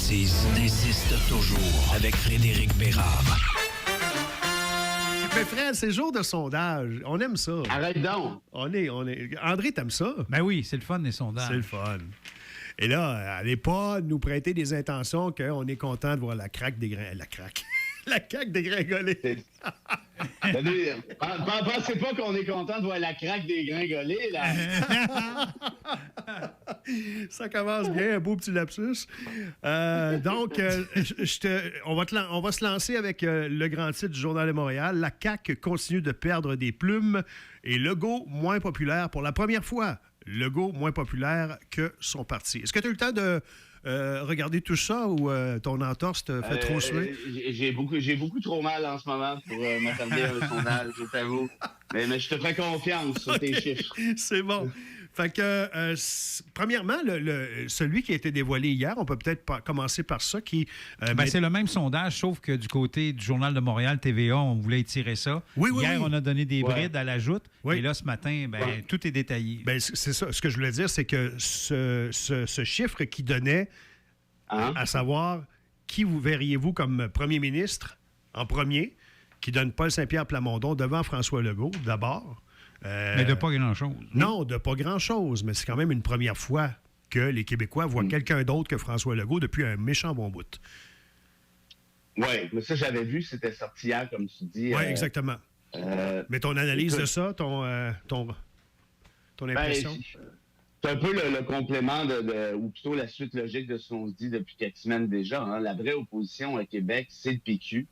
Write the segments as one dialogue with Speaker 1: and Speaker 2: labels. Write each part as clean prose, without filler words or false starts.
Speaker 1: précise insiste toujours avec Frédéric Bérard.
Speaker 2: Mais Fred, c'est jour de sondage. On aime ça.
Speaker 3: Arrête donc.
Speaker 2: André, t'aimes ça?
Speaker 4: Ben oui, c'est le fun, les sondages.
Speaker 2: C'est le fun. Et là, allez pas nous prêter des intentions qu'on est content de voir la craque des grains. La craque dégringolée.
Speaker 3: Pensez pas qu'on est content de voir la craque dégringolée, là.
Speaker 2: Ça commence bien, un beau petit lapsus. Donc, on va se lancer avec le grand titre du Journal de Montréal. La CAQ continue de perdre des plumes et Legault moins populaire pour la première fois. Legault moins populaire que son parti. Est-ce que tu as eu le temps de regarder tout ça ou ton entorse te fait trop suer?
Speaker 3: J'ai beaucoup trop mal en ce moment pour m'attarder à un sondage, je t'avoue. Mais je te fais confiance sur tes chiffres.
Speaker 2: C'est bon. Fait que, premièrement, celui qui a été dévoilé hier, on peut peut-être commencer par ça.
Speaker 4: C'est le même sondage, sauf que du côté du Journal de Montréal, TVA, on voulait étirer ça. Hier, on a donné des brides à la joute. Et là, ce matin, tout est détaillé.
Speaker 2: C'est ça. Ce que je voulais dire, c'est que ce chiffre qui donnait à savoir qui vous verriez-vous comme premier ministre en premier, qui donne Paul Saint-Pierre Plamondon devant François Legault, d'abord.
Speaker 4: Mais de pas grand-chose.
Speaker 2: Non, de pas grand-chose, mais c'est quand même une première fois que les Québécois voient quelqu'un d'autre que François Legault depuis un méchant bon bout.
Speaker 3: Oui, mais ça, j'avais vu, c'était sorti hier, comme tu dis.
Speaker 2: Oui, exactement. Mais ton analyse de ça, ton impression?
Speaker 3: C'est un peu le complément ou plutôt la suite logique de ce qu'on se dit depuis quelques semaines déjà. Hein. La vraie opposition à Québec, c'est le PQ.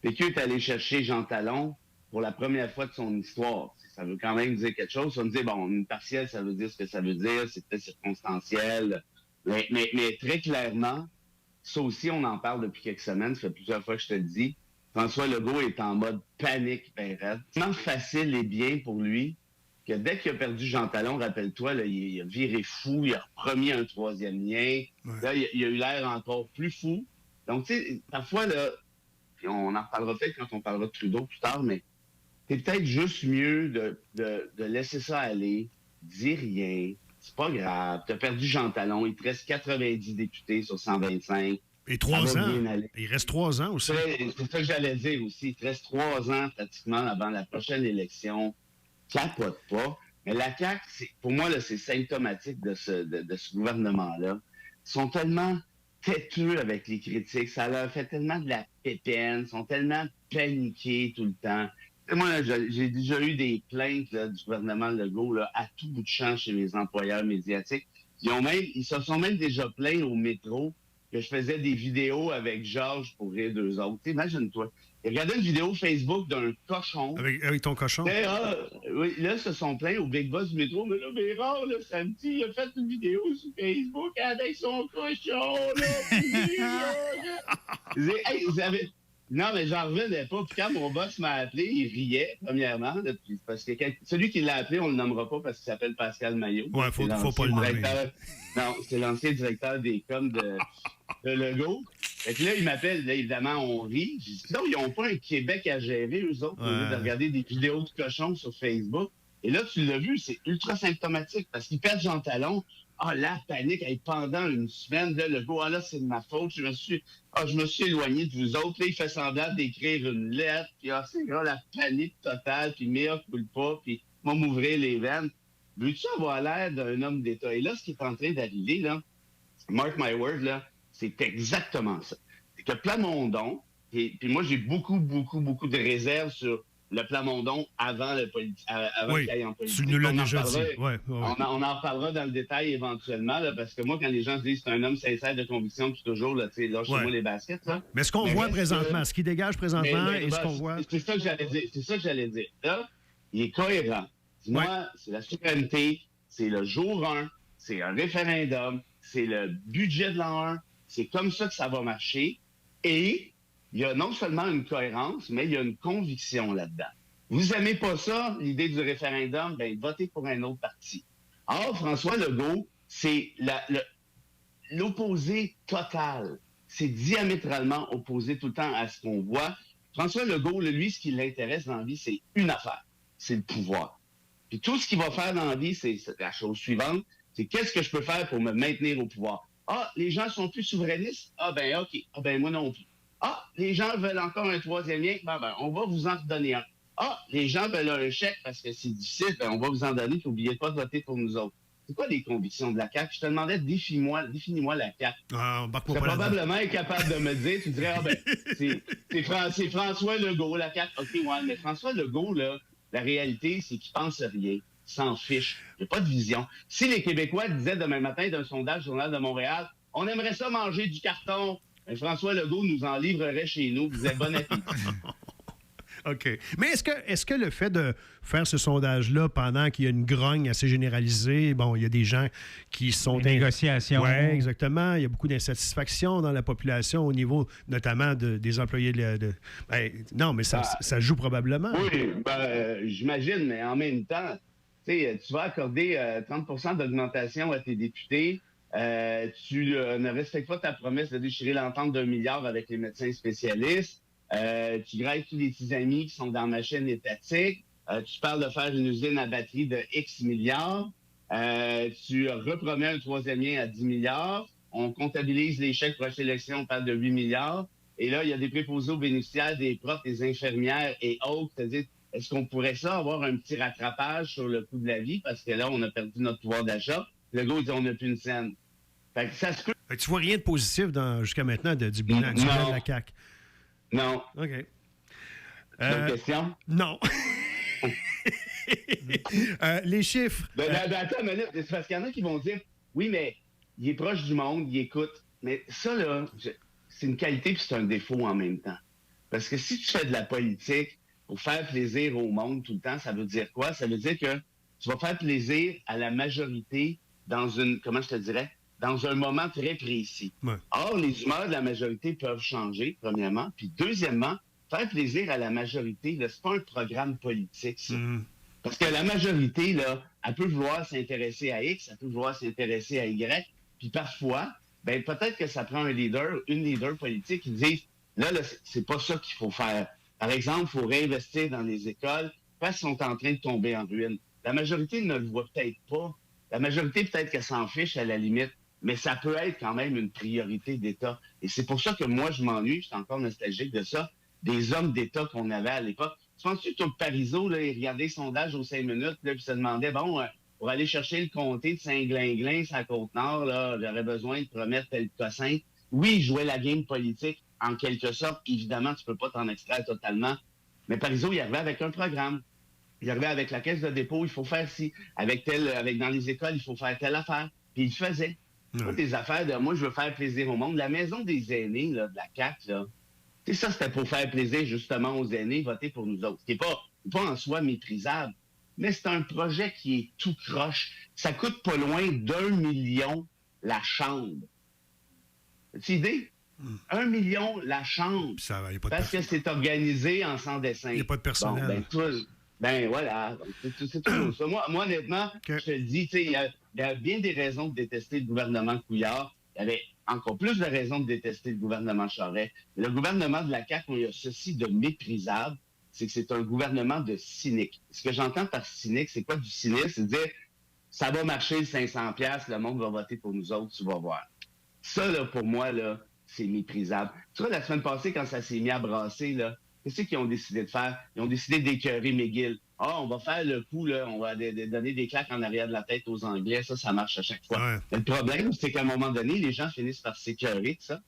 Speaker 3: Le PQ est allé chercher Jean Talon pour la première fois de son histoire. Ça veut quand même dire quelque chose. Ça me dit, une partielle, ça veut dire ce que ça veut dire, c'est peut-être circonstanciel. Mais très clairement, ça aussi, on en parle depuis quelques semaines, ça fait plusieurs fois que je te le dis. François Legault est en mode panique, ben raide. Tellement facile et bien pour lui que dès qu'il a perdu Jean Talon, rappelle-toi, là, il a viré fou, il a remis un troisième lien. Ouais. Là, il a eu l'air encore plus fou. Donc, tu sais, parfois, là, puis on en reparlera peut-être quand on parlera de Trudeau plus tard, mais c'est peut-être juste mieux de laisser ça aller, dis rien, c'est pas grave. T'as perdu Jean Talon, il te reste 90 députés sur 125.
Speaker 2: Et 3 ans. Il reste 3 ans aussi.
Speaker 3: C'est ça que j'allais dire aussi. Il te reste 3 ans pratiquement avant la prochaine élection. Capote pas. Mais la CAQ, pour moi, là, c'est symptomatique de ce gouvernement-là. Ils sont tellement têteux avec les critiques. Ça leur fait tellement de la pétaine. Ils sont tellement paniqués tout le temps. Et moi, j'ai déjà eu des plaintes là, du gouvernement Legault là, à tout bout de champ chez les employeurs médiatiques. Ils se sont même déjà plaints au métro que je faisais des vidéos avec Georges pour rire d'eux autres. Imagine-toi. Ils regardaient une vidéo Facebook d'un cochon.
Speaker 2: Avec ton cochon?
Speaker 3: Oui, là, ils se sont plaints au Big Boss du métro. Mais là, Bérard, là, samedi, il a fait une vidéo sur Facebook avec son cochon, là. Vous avez... Non, mais j'en revenais pas. Puis quand mon boss m'a appelé, il riait, premièrement. Là, parce que celui qui l'a appelé, on le nommera pas parce qu'il s'appelle Pascal Maillot.
Speaker 2: Ouais, faut pas le nommer.
Speaker 3: Non, c'est l'ancien directeur des coms de Legault. Fait que là, il m'appelle, là, évidemment, on rit. J'ai dit, non, ils n'ont pas un Québec à gérer, eux autres, au lieu de regarder des vidéos de cochons sur Facebook. Et là, tu l'as vu, c'est ultra symptomatique parce qu'ils perdent Jean Talon. La panique, pendant une semaine, là, le gars, là, c'est de ma faute. Je me suis éloigné de vous autres. Là, il fait semblant d'écrire une lettre. Puis, c'est grave, la panique totale. Puis, mea culpa. Puis, moi, m'ouvrir les veines. Veux-tu avoir l'air d'un homme d'État? Et là, ce qui est en train d'arriver, là, mark my word, là, c'est exactement ça. C'est que Plamondon, puis moi, j'ai beaucoup de réserves sur le Plamondon avant qu'il aille en politique.
Speaker 2: Tu nous l'as déjà dit. Ouais.
Speaker 3: On en reparlera dans le détail éventuellement, là, parce que moi, quand les gens disent c'est un homme sincère de conviction depuis toujours, là, tu sais, lâchez-moi les baskets. Là.
Speaker 2: Mais ce qu'on voit présentement, ce qui dégage présentement et ce qu'on voit...
Speaker 3: C'est ça que j'allais dire. Là, il est cohérent. Dis-moi, c'est la souveraineté, c'est le jour 1, c'est un référendum, c'est le budget de l'an 1, c'est comme ça que ça va marcher. Et il y a non seulement une cohérence, mais il y a une conviction là-dedans. Vous aimez pas ça, l'idée du référendum, ben votez pour un autre parti. Or, François Legault, c'est l'opposé total. C'est diamétralement opposé tout le temps à ce qu'on voit. François Legault, lui, ce qui l'intéresse dans la vie, c'est une affaire, c'est le pouvoir. Puis tout ce qu'il va faire dans la vie, c'est la chose suivante, c'est qu'est-ce que je peux faire pour me maintenir au pouvoir. Ah, les gens sont plus souverainistes? Ah, ben OK. Ah, ben moi non plus. Ah, les gens veulent encore un troisième lien? Ben, on va vous en redonner un. Ah, les gens veulent un chèque parce que c'est difficile, ben on va vous en donner, puis n'oubliez pas de voter pour nous autres. C'est quoi les convictions de la CAQ? Je te demandais, définis-moi la CAQ. Tu serais probablement incapable de me dire, tu dirais, ah ben, c'est François Legault, la CAQ. OK, ouais, mais François Legault, là, la réalité, c'est qu'il pense rien. Il s'en fiche. Il n'y a pas de vision. Si les Québécois disaient demain matin d'un sondage Journal de Montréal, on aimerait ça manger du carton, ben, François Legault nous en livrerait chez nous. Vous êtes bon appétit.
Speaker 2: OK. Mais est-ce que le fait de faire ce sondage-là pendant qu'il y a une grogne assez généralisée, bon, il y a des gens qui sont...
Speaker 4: Des négociations.
Speaker 2: Oui, exactement. Il y a beaucoup d'insatisfaction dans la population au niveau notamment des employés non, mais ça joue probablement.
Speaker 3: Oui, j'imagine, mais en même temps, tu vas accorder 30 d'augmentation à tes députés. Tu ne respectes pas ta promesse de déchirer l'entente d'1 milliard avec les médecins spécialistes. Tu grailles tous les petits amis qui sont dans ma chaîne étatique. Tu parles de faire une usine à batterie de X milliards. Tu repromets un troisième lien à 10 milliards. On comptabilise les chèques pour prochaine élection, on parle de 8 milliards. Et là, il y a des préposés aux bénéficiaires, des profs, des infirmières et autres. C'est-à-dire, est-ce qu'on pourrait avoir un petit rattrapage sur le coût de la vie? Parce que là, on a perdu notre pouvoir d'achat. Le gars, il dit, on n'a plus une scène. Fait que ça se peut.
Speaker 2: Tu vois rien de positif jusqu'à maintenant du bilan de la CAQ?
Speaker 3: Non.
Speaker 2: OK.
Speaker 3: Une question?
Speaker 2: Non. Les chiffres.
Speaker 3: Attends une minute. C'est parce qu'il y en a qui vont dire, oui, mais il est proche du monde, il écoute. Mais ça, là, c'est une qualité puis c'est un défaut en même temps. Parce que si tu fais de la politique pour faire plaisir au monde tout le temps, ça veut dire quoi? Ça veut dire que tu vas faire plaisir à la majorité dans dans un moment très précis.
Speaker 2: Ouais.
Speaker 3: Or, les humeurs de la majorité peuvent changer, premièrement. Puis deuxièmement, faire plaisir à la majorité, là, c'est pas un programme politique, ça. Parce que la majorité, là, elle peut vouloir s'intéresser à X, elle peut vouloir s'intéresser à Y, puis parfois, peut-être que ça prend une leader politique qui dit, là, c'est pas ça qu'il faut faire. Par exemple, il faut réinvestir dans les écoles parce qu'ils sont en train de tomber en ruine. La majorité ne le voit peut-être pas. La majorité, peut-être qu'elle s'en fiche à la limite. Mais ça peut être quand même une priorité d'État. Et c'est pour ça que moi, je m'ennuie, je suis encore nostalgique de ça, des hommes d'État qu'on avait à l'époque. Tu penses-tu que Parizeau, là, il regardait le sondage aux 5 minutes, là, puis se demandait, pour aller chercher le comté de Saint-Glinglin, sur la Côte-Nord, là, j'aurais besoin de promettre tel cossin. Oui, il jouait la game politique, en quelque sorte. Évidemment, tu peux pas t'en extraire totalement. Mais Parizeau, il arrivait avec un programme. Il arrivait avec la caisse de dépôt, il faut faire ci. Avec dans les écoles, il faut faire telle affaire. Puis il le faisait. Pas des affaires de moi, je veux faire plaisir au monde. La maison des aînés là, de la CAQ, là, ça, c'était pour faire plaisir justement aux aînés, voter pour nous autres. Ce qui n'est pas en soi méprisable, mais c'est un projet qui est tout croche. Ça coûte pas loin d'1 million la chambre. As-tu idée? 1 million la chambre. Parce que c'est organisé en sans-dessin.
Speaker 2: Il n'y a pas de personnel.
Speaker 3: Voilà. C'est toujours ça. Moi, honnêtement, je te le dis, il y a bien des raisons de détester le gouvernement Couillard. Il y avait encore plus de raisons de détester le gouvernement Charest. Le gouvernement de la CAQ, il y a ceci de méprisable, c'est que c'est un gouvernement de cynique. Ce que j'entends par cynique, c'est quoi du cynisme? C'est de dire, ça va marcher le 500$, le monde va voter pour nous autres, tu vas voir. Ça, là, pour moi, là, c'est méprisable. Tu vois, la semaine passée, quand ça s'est mis à brasser, là, qu'est-ce qu'ils ont décidé de faire? Ils ont décidé d'écœurer McGill. On va faire le coup, là, on va donner des claques en arrière de la tête aux Anglais. Ça marche à chaque fois.
Speaker 2: Ouais.
Speaker 3: Mais le problème, c'est qu'à un moment donné, les gens finissent par s'écœurer de ça.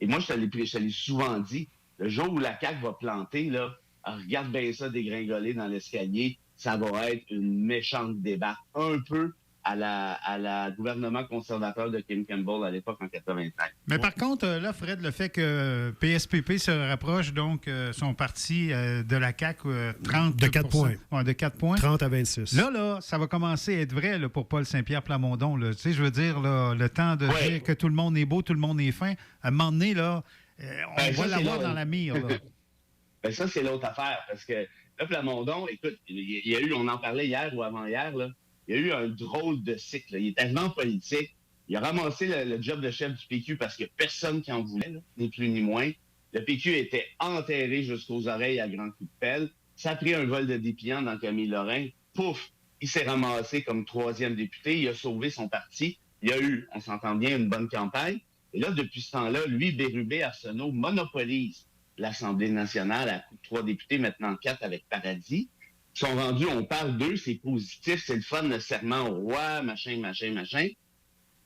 Speaker 3: Et moi, je te l'ai souvent dit, le jour où la CAQ va planter, là, regarde bien ça dégringoler dans l'escalier, ça va être une méchante débat. Un peu à la gouvernement conservateur de Kim Campbell à l'époque en 85.
Speaker 4: Mais par contre, là, Fred, le fait que PSPP se rapproche, donc, son parti de la CAQ, 30
Speaker 2: de 4 points.
Speaker 4: Ouais, de 4 points.
Speaker 2: 30 à 26.
Speaker 4: Là, ça va commencer à être vrai là, pour Paul Saint-Pierre Plamondon. Là. Tu sais, je veux dire, là, le temps de dire que tout le monde est beau, tout le monde est fin, à un moment donné, là, on va l'avoir dans la mire. Là.
Speaker 3: Ça, c'est l'autre affaire, parce que là, Plamondon, écoute, il y a eu, on en parlait hier ou avant-hier, là, il y a eu un drôle de cycle. Il est tellement politique. Il a ramassé le job de chef du PQ parce qu'il n'y a personne qui en voulait, là, ni plus ni moins. Le PQ était enterré jusqu'aux oreilles à grands coups de pelle. Ça a pris un vol de dépliant dans Camille Lorrain. Pouf! Il s'est ramassé comme 3e député. Il a sauvé son parti. il y a eu, on s'entend bien, une bonne campagne. Et là, depuis ce temps-là, lui, Bérubé-Arsenault monopolise l'Assemblée nationale à coup de 3 députés, maintenant 4 avec Paradis. Ils sont rendus, on parle d'eux, c'est positif, c'est le fun, le serment au roi, machin.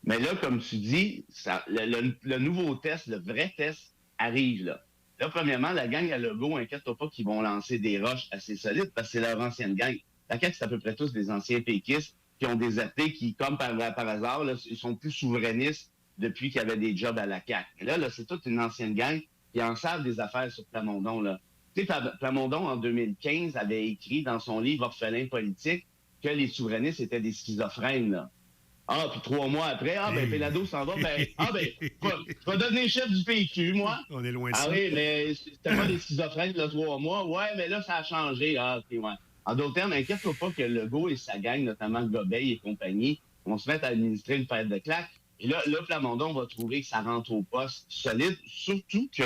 Speaker 3: Mais là, comme tu dis, le nouveau test, le vrai test, arrive là. Là, premièrement, la gang à Legault, inquiète-toi pas qu'ils vont lancer des roches assez solides parce que c'est leur ancienne gang. La CAQ, c'est à peu près tous des anciens péquistes qui ont déserté, qui, comme par hasard, là, ils sont plus souverainistes depuis qu'il y avait des jobs à la CAQ. Et là, c'est toute une ancienne gang qui en savent des affaires sur Plamondon, là. Tu sais, Plamondon, en 2015, avait écrit dans son livre « Orphelin politique » que les souverainistes étaient des schizophrènes, là. Ah, puis 3 mois après, Péladeau s'en va, je vais devenir chef du PQ, moi.
Speaker 2: On est loin de ça.
Speaker 3: Ah oui, mais c'était pas des schizophrènes, là, 3 mois. Ouais, mais là, ça a changé. Ah, OK, ouais. En d'autres termes, inquiète-toi pas que Legault et sa gang, notamment Gobeil et compagnie, vont se mettre à administrer une paire de claques. Et là, Plamondon va trouver que ça rentre au poste solide, surtout que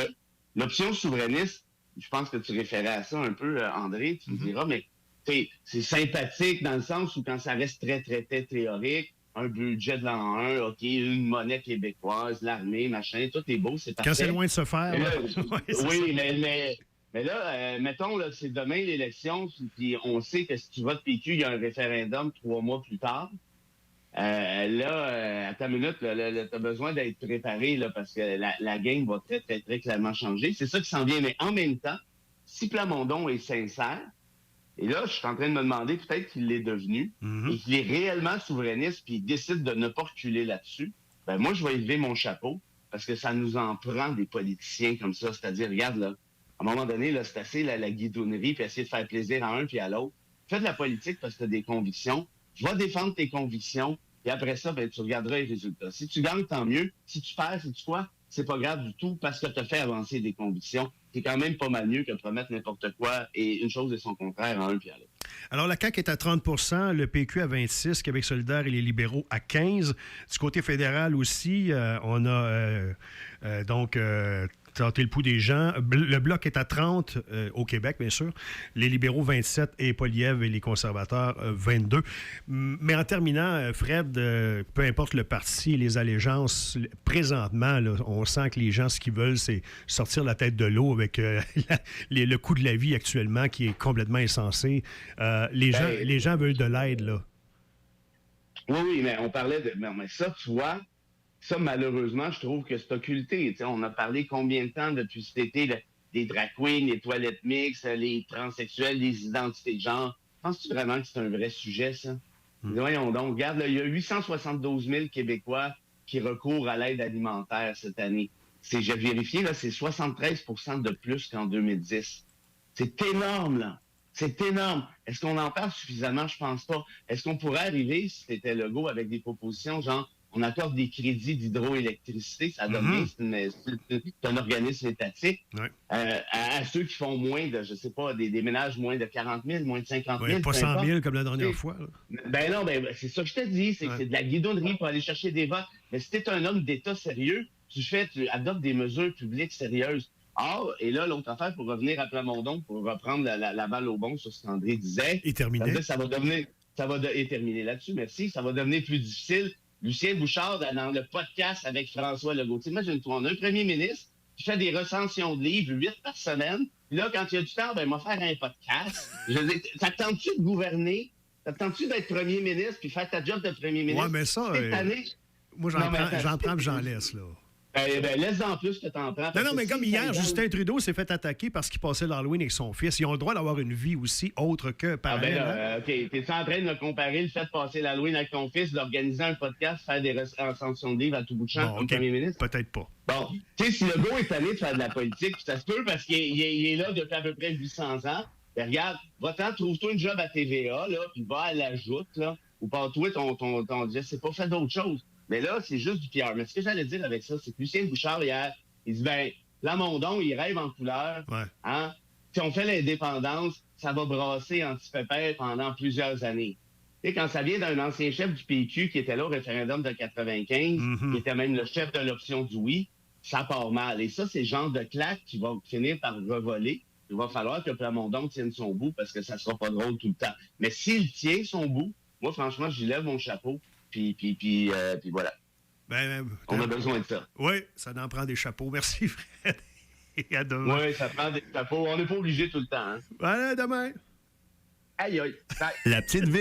Speaker 3: l'option souverainiste, je pense que tu référais à ça un peu, André, tu me diras, mais c'est sympathique dans le sens où quand ça reste très, très, très théorique, un budget de l'an 1, OK, une monnaie québécoise, l'armée, machin, tout est beau, c'est parfait.
Speaker 2: Quand c'est loin de se faire.
Speaker 3: Là, oui, mais là, mettons, là, c'est demain l'élection, puis on sait que si tu votes PQ, il y a un référendum 3 mois plus tard. À ta minute, tu as besoin d'être préparé là, parce que la game va très, très, très clairement changer. C'est ça qui s'en vient. Mais en même temps, si Plamondon est sincère, et là, je suis en train de me demander peut-être qu'il l'est devenu, et qu'il est réellement souverainiste, puis il décide de ne pas reculer là-dessus, ben moi, je vais élever mon chapeau, parce que ça nous en prend des politiciens comme ça. C'est-à-dire, regarde, là, à un moment donné, là, c'est assez la guidonnerie, puis essayer de faire plaisir à un puis à l'autre. Fais de la politique parce que tu as des convictions. Va défendre tes convictions, et après ça, ben, tu regarderas les résultats. Si tu gagnes, tant mieux. Si tu perds, sais-tu quoi? C'est pas grave du tout parce que tu as fait avancer des convictions. C'est quand même pas mal mieux que de promettre n'importe quoi et une chose et son contraire à un puis à l'autre.
Speaker 2: Alors, la CAQ est à 30 % le PQ à 26 Québec solidaire et les libéraux à 15 Du côté fédéral aussi, on a tenter le pouls des gens. Le Bloc est à 30 au Québec, bien sûr. Les libéraux, 27 et Poilievre et les conservateurs, 22. Mais en terminant, Fred, peu importe le parti et les allégeances, présentement, là, on sent que les gens, ce qu'ils veulent, c'est sortir la tête de l'eau avec le coût de la vie actuellement qui est complètement insensé. Les gens veulent de l'aide, là.
Speaker 3: Oui, mais on parlait de... Mais ça, tu vois... Ça, malheureusement, je trouve que c'est occulté. T'sais, on a parlé combien de temps depuis cet été des drag queens, les toilettes mixtes, les transsexuels, les identités de genre. Penses-tu vraiment que c'est un vrai sujet, ça? Voyons donc. Regarde, il y a 872 000 Québécois qui recourent à l'aide alimentaire cette année. J'ai vérifié, là, c'est 73 % de plus qu'en 2010. C'est énorme, là. C'est énorme. Est-ce qu'on en parle suffisamment? Je pense pas. Est-ce qu'on pourrait arriver, si c'était Legault, avec des propositions genre on accorde des crédits d'hydroélectricité, ça donne bien, c'est un organisme étatique, à ceux qui font moins de, je sais pas, des ménages moins de 40 000, moins de 50 000.
Speaker 2: Pas 100 000 comme la dernière fois. Là.
Speaker 3: Ben non, c'est ça que je te dis, c'est que c'est de la guidonnerie pour aller chercher des votes. Mais si t'es un homme d'État sérieux, tu adoptes des mesures publiques sérieuses. Or, et là, l'autre affaire, pour revenir à Plamondon, pour reprendre la balle au bon sur ce qu'André disait,
Speaker 2: et terminer.
Speaker 3: Ça va devenir, et terminer là-dessus, merci, ça va devenir plus difficile. Lucien Bouchard, dans le podcast avec François Legault. Imagine-toi, on a un premier ministre qui fait des recensions de livres, 8 par semaine. Puis là, quand il y a du temps, ben, il va faire un podcast. Ça te tente-tu de gouverner? Ça te tente-tu d'être premier ministre puis faire ta job de premier ministre?
Speaker 2: Ouais, mais ça, moi, j'en prends et j'en laisse, là.
Speaker 3: Laisse-en plus que t'en prends.
Speaker 2: Non, mais comme hier, Justin Trudeau s'est fait attaquer parce qu'il passait l'Halloween avec son fils. Ils ont le droit d'avoir une vie aussi autre que parallèle.
Speaker 3: OK. T'es-tu en train de me comparer le fait de passer l'Halloween avec ton fils, d'organiser un podcast, faire des recensions de livres à tout bout de champ comme premier ministre?
Speaker 2: Peut-être pas.
Speaker 3: Bon, tu sais, si Legault est allé de faire de la politique, puis ça se peut parce qu'il est là depuis à peu près 800 ans, ben regarde, va-t'en, trouve-toi une job à TVA, là, puis va à la joute, là, ou pas-toi ton je sais pas, fais d'autres choses. Mais là, c'est juste du PR. Mais ce que j'allais dire avec ça, c'est que Lucien Bouchard, hier, il dit, Plamondon, il rêve en couleur.
Speaker 2: Ouais.
Speaker 3: Hein? Si on fait l'indépendance, ça va brasser anti-pépère pendant plusieurs années. Tu sais, quand ça vient d'un ancien chef du PQ qui était là au référendum de 95, qui était même le chef de l'option du oui, ça part mal. Et ça, c'est le genre de claque qui va finir par revoler. Il va falloir que Plamondon tienne son bout parce que ça sera pas drôle tout le temps. Mais s'il tient son bout, moi, franchement, j'y lève mon chapeau. puis voilà. On a besoin de ça.
Speaker 2: Oui, ça en prend des chapeaux. Merci, Fred. Et à demain.
Speaker 3: Oui, ça prend des chapeaux. On n'est pas obligé tout le temps. Hein.
Speaker 2: Voilà, demain.
Speaker 3: Aïe, aïe. Bye.
Speaker 1: La petite ville.